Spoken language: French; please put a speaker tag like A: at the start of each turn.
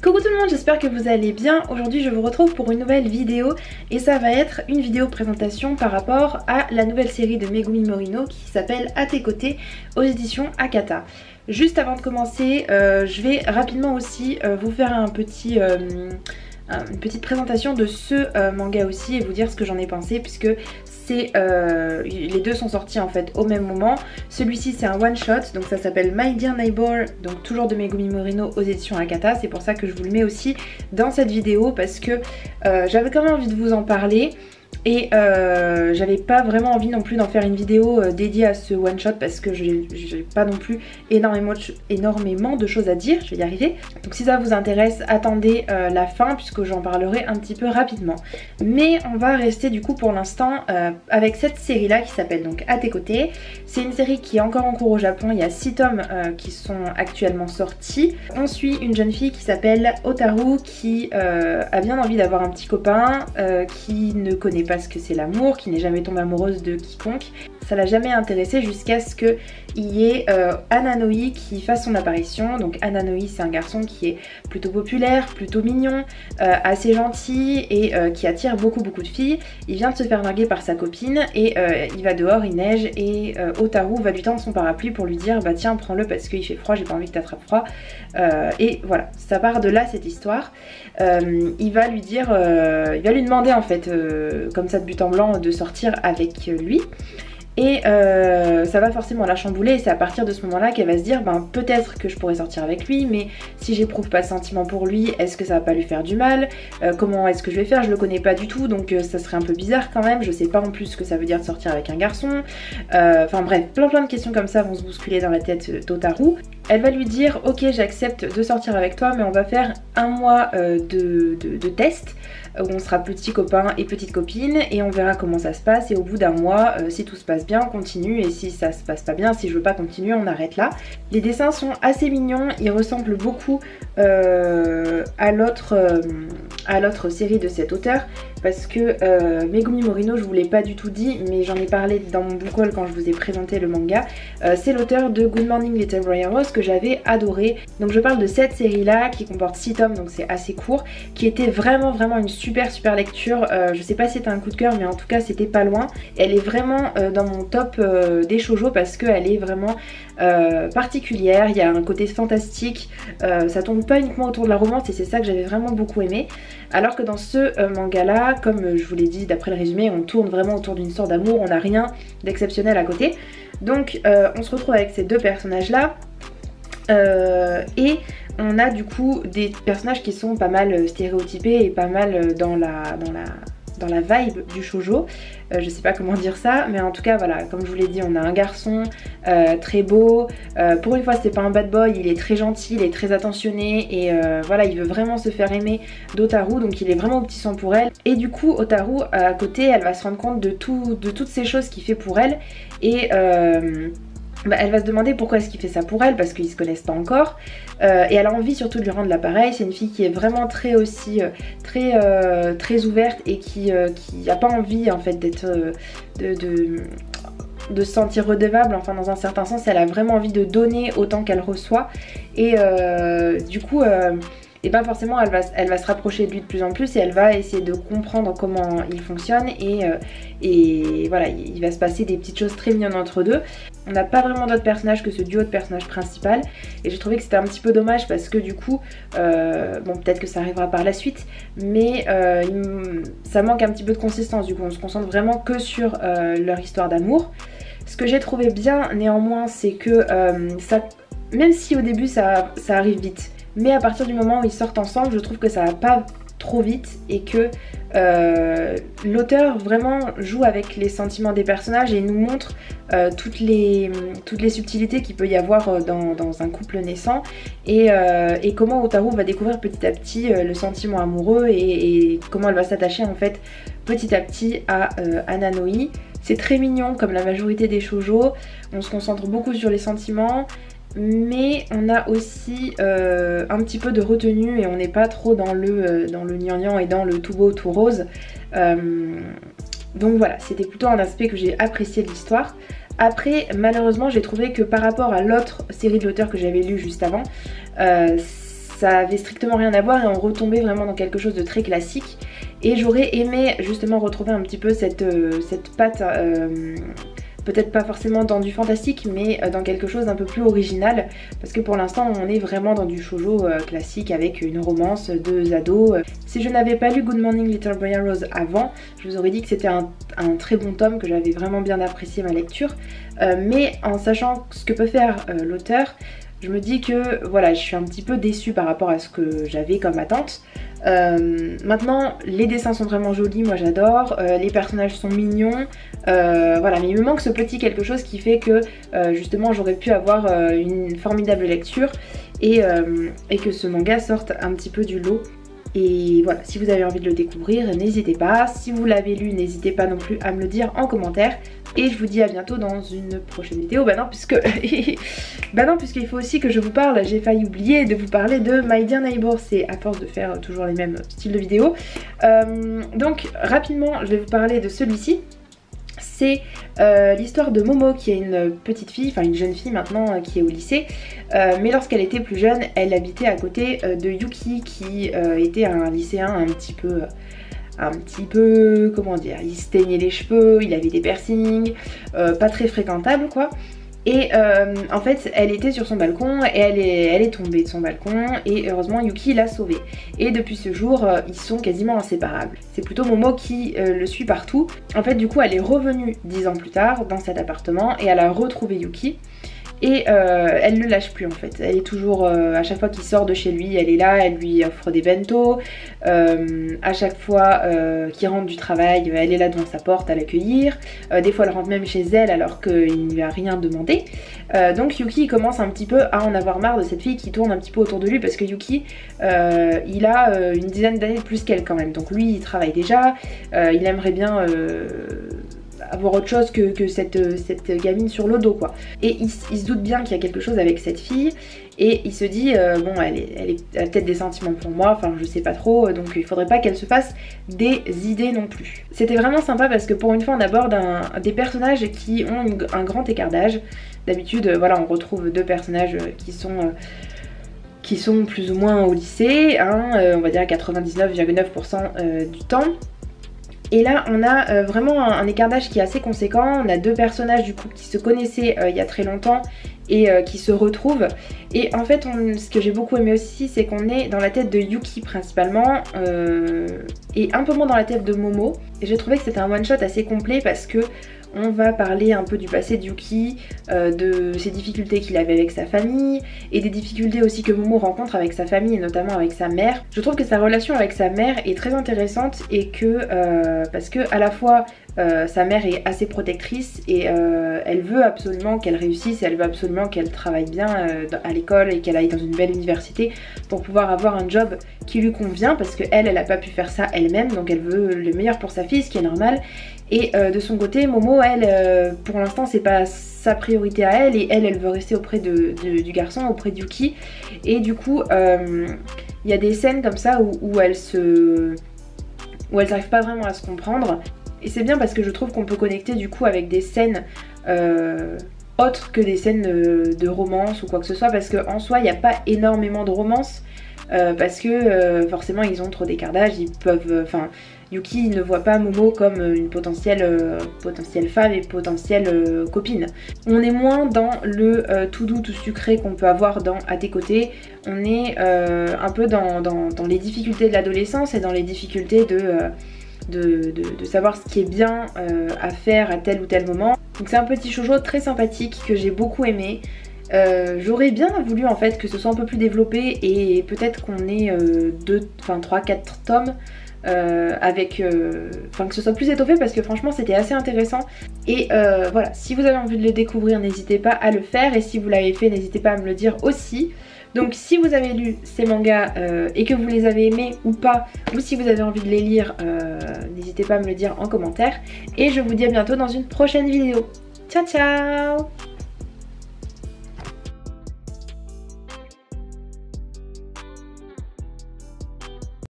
A: Coucou tout le monde, j'espère que vous allez bien. Aujourd'hui je vous retrouve pour une nouvelle vidéo et ça va être une vidéo présentation par rapport à la nouvelle série de Megumi Morino qui s'appelle À tes côtés aux éditions Akata. Juste avant de commencer, je vais rapidement aussi vous faire une petite présentation de ce manga aussi et vous dire ce que j'en ai pensé, puisque les deux sont sortis en fait au même moment. Celui-ci c'est un one shot, donc ça s'appelle My Dear Neighbor, donc toujours de Megumi Morino aux éditions Akata. C'est pour ça que je vous le mets aussi dans cette vidéo, parce que j'avais quand même envie de vous en parler. Et j'avais pas vraiment envie non plus d'en faire une vidéo dédiée à ce one shot, parce que j'ai pas non plus énormément de choses à dire, je vais y arriver. Donc si ça vous intéresse, attendez la fin, puisque j'en parlerai un petit peu rapidement. Mais on va rester du coup pour l'instant avec cette série là qui s'appelle donc À tes côtés. C'est une série qui est encore en cours au Japon, il y a 6 tomes qui sont actuellement sortis. On suit une jeune fille qui s'appelle Hotaru, qui a bien envie d'avoir un petit copain, qui ne connaît pas ce que c'est l'amour, qui n'est jamais tombée amoureuse de quiconque. Ça l'a jamais intéressée jusqu'à ce qu'il y ait Ananoi qui fasse son apparition. Donc Ananoi c'est un garçon qui est plutôt populaire, plutôt mignon, assez gentil et qui attire beaucoup de filles. Il vient de se faire narguer par sa copine et il va dehors, il neige et Hotaru va lui tendre son parapluie pour lui dire bah tiens prends-le parce qu'il fait froid, j'ai pas envie que t'attrapes froid. Et voilà, ça part de là cette histoire. Il va lui dire, il va lui demander en fait comme ça de but en blanc de sortir avec lui. Et ça va forcément la chambouler, et c'est à partir de ce moment là qu'elle va se dire ben peut-être que je pourrais sortir avec lui, mais si j'éprouve pas de sentiment pour lui, est-ce que ça va pas lui faire du mal, comment est-ce que je vais faire, je le connais pas du tout, donc ça serait un peu bizarre quand même, je sais pas en plus ce que ça veut dire de sortir avec un garçon, enfin bref, plein de questions comme ça vont se bousculer dans la tête d'Hotaru. Elle va lui dire ok j'accepte de sortir avec toi, mais on va faire un mois de test où on sera petit copain et petite copine et on verra comment ça se passe, et au bout d'un mois si tout se passe bien on continue, et si ça se passe pas bien, si je veux pas continuer, on arrête là. Les dessins sont assez mignons, ils ressemblent beaucoup à l'autre série de cet auteur, parce que Megumi Morino, je vous l'ai pas du tout dit mais j'en ai parlé dans mon book haul quand je vous ai présenté le manga, c'est l'auteur de Good Morning Little Briar Rose que j'avais adoré. Donc je parle de cette série là qui comporte 6 tomes, donc c'est assez court, qui était vraiment une super lecture. Je sais pas si c'était un coup de cœur, mais en tout cas c'était pas loin. Elle est vraiment dans mon top des shoujo, parce qu'elle est vraiment particulière, il y a un côté fantastique, ça tourne pas uniquement autour de la romance et c'est ça que j'avais vraiment beaucoup aimé. Alors que dans ce manga là, comme je vous l'ai dit d'après le résumé, on tourne vraiment autour d'une histoire d'amour, on n'a rien d'exceptionnel à côté. Donc on se retrouve avec ces deux personnages là et on a du coup des personnages qui sont pas mal stéréotypés et pas mal dans la vibe du shoujo, je sais pas comment dire ça, mais en tout cas voilà, comme je vous l'ai dit, on a un garçon très beau, pour une fois c'est pas un bad boy, il est très gentil, il est très attentionné et voilà, il veut vraiment se faire aimer d'Hotaru, donc il est vraiment au petit soin pour elle. Et du coup Hotaru à côté, elle va se rendre compte de toutes ces choses qu'il fait pour elle, et elle va se demander pourquoi est-ce qu'il fait ça pour elle, parce qu'ils se connaissent pas encore, et elle a envie surtout de lui rendre l'appareil. C'est une fille qui est vraiment très ouverte et qui a pas envie en fait d'être de se sentir redevable, enfin dans un certain sens elle a vraiment envie de donner autant qu'elle reçoit, et du coup et pas forcément elle va se rapprocher de lui de plus en plus et elle va essayer de comprendre comment il fonctionne, et voilà, il va se passer des petites choses très mignonnes entre deux. On n'a pas vraiment d'autres personnages que ce duo de personnages principal, et j'ai trouvé que c'était un petit peu dommage parce que du coup bon peut-être que ça arrivera par la suite, mais ça manque un petit peu de consistance. Du coup on se concentre vraiment que sur leur histoire d'amour. Ce que j'ai trouvé bien néanmoins, c'est que ça, même si au début ça arrive vite, mais à partir du moment où ils sortent ensemble, je trouve que ça va pas trop vite et que l'auteur vraiment joue avec les sentiments des personnages et nous montre toutes les subtilités qu'il peut y avoir dans un couple naissant, et comment Hotaru va découvrir petit à petit le sentiment amoureux, et comment elle va s'attacher en fait petit à petit à Ananoi. C'est très mignon comme la majorité des shoujo, on se concentre beaucoup sur les sentiments, mais on a aussi un petit peu de retenue et on n'est pas trop dans le gnangnan et dans le tout beau tout rose. Donc voilà, c'était plutôt un aspect que j'ai apprécié de l'histoire. Après, malheureusement, j'ai trouvé que par rapport à l'autre série de l'auteur que j'avais lu juste avant, ça avait strictement rien à voir et on retombait vraiment dans quelque chose de très classique. Et j'aurais aimé justement retrouver un petit peu cette patte, peut-être pas forcément dans du fantastique, mais dans quelque chose d'un peu plus original. Parce que pour l'instant, on est vraiment dans du shoujo classique avec une romance, deux ados. Si je n'avais pas lu Good Morning Little Boy and Rose avant, je vous aurais dit que c'était un très bon tome, que j'avais vraiment bien apprécié ma lecture. Mais en sachant ce que peut faire l'auteur, je me dis que voilà, je suis un petit peu déçue par rapport à ce que j'avais comme attente. Maintenant, les dessins sont vraiment jolis, moi j'adore, les personnages sont mignons, voilà, mais il me manque ce petit quelque chose qui fait que justement j'aurais pu avoir une formidable lecture et que ce manga sorte un petit peu du lot. Et voilà, si vous avez envie de le découvrir, n'hésitez pas. Si vous l'avez lu, n'hésitez pas non plus à me le dire en commentaire. Et je vous dis à bientôt dans une prochaine vidéo. Bah non, puisqu'il faut aussi que je vous parle, j'ai failli oublier de vous parler de My Dear Neighbor. C'est à force de faire toujours les mêmes styles de vidéos. Donc rapidement, je vais vous parler de celui-ci. C'est l'histoire de Momo, qui est une petite fille, enfin une jeune fille maintenant qui est au lycée, mais lorsqu'elle était plus jeune, elle habitait à côté de Yuki, qui était un lycéen un petit peu, comment dire, il se teignait les cheveux, il avait des piercings, pas très fréquentable quoi. Et en fait elle était sur son balcon et elle est tombée de son balcon et heureusement Yuki l'a sauvée. Et depuis ce jour ils sont quasiment inséparables. C'est plutôt Momo qui le suit partout. En fait du coup elle est revenue 10 ans plus tard dans cet appartement et elle a retrouvé Yuki. Et elle ne le lâche plus en fait, elle est toujours, à chaque fois qu'il sort de chez lui, elle est là, elle lui offre des bento, à chaque fois qu'il rentre du travail, elle est là devant sa porte à l'accueillir, des fois elle rentre même chez elle alors qu'il ne lui a rien demandé. Donc Yuki commence un petit peu à en avoir marre de cette fille qui tourne un petit peu autour de lui parce que Yuki, il a une dizaine d'années de plus qu'elle quand même, donc lui il travaille déjà, il aimerait bien avoir autre chose que cette gamine sur le dos quoi. Et il se doute bien qu'il y a quelque chose avec cette fille et il se dit bon elle a peut-être des sentiments pour moi, enfin je sais pas trop, donc il faudrait pas qu'elle se fasse des idées non plus. C'était vraiment sympa parce que pour une fois on aborde des personnages qui ont un grand écart d'âge. D'habitude voilà, on retrouve deux personnages qui sont plus ou moins au lycée, hein, on va dire à 99,9% du temps. Et là on a vraiment un écart d'âge qui est assez conséquent. On a deux personnages du coup qui se connaissaient il y a très longtemps et qui se retrouvent. Et en fait ce que j'ai beaucoup aimé aussi, c'est qu'on est dans la tête de Yuki principalement et un peu moins dans la tête de Momo. Et j'ai trouvé que c'était un one shot assez complet parce que on va parler un peu du passé de Yuki, de ses difficultés qu'il avait avec sa famille et des difficultés aussi que Momo rencontre avec sa famille et notamment avec sa mère. Je trouve que sa relation avec sa mère est très intéressante et que parce que à la fois sa mère est assez protectrice et elle veut absolument qu'elle réussisse et elle veut absolument qu'elle travaille bien à l'école et qu'elle aille dans une belle université pour pouvoir avoir un job qui lui convient parce qu'elle a pas pu faire ça elle-même, donc elle veut le meilleur pour sa fille, ce qui est normal. Et de son côté, Momo, elle, pour l'instant, c'est pas sa priorité à elle et elle veut rester auprès du garçon, auprès de Yuki. Et du coup, il y a des scènes comme ça où elles n'arrivent pas vraiment à se comprendre. Et c'est bien parce que je trouve qu'on peut connecter du coup avec des scènes autres que des scènes de romance ou quoi que ce soit, parce qu'en soi, il n'y a pas énormément de romance. Parce que forcément ils ont trop d'écart d'âge, ils peuvent, Yuki ne voit pas Momo comme une potentielle femme et potentielle copine. On est moins dans le tout doux, tout sucré qu'on peut avoir dans À tes côtés. On est un peu dans les difficultés de l'adolescence et dans les difficultés de savoir ce qui est bien à faire à tel ou tel moment. Donc c'est un petit shoujo très sympathique que j'ai beaucoup aimé. J'aurais bien voulu en fait que ce soit un peu plus développé et peut-être qu'on ait 3-4 tomes que ce soit plus étoffé parce que franchement c'était assez intéressant. Et voilà, si vous avez envie de le découvrir, n'hésitez pas à le faire et si vous l'avez fait, n'hésitez pas à me le dire aussi. Donc si vous avez lu ces mangas et que vous les avez aimés ou pas, ou si vous avez envie de les lire, n'hésitez pas à me le dire en commentaire. Et je vous dis à bientôt dans une prochaine vidéo. Ciao ciao!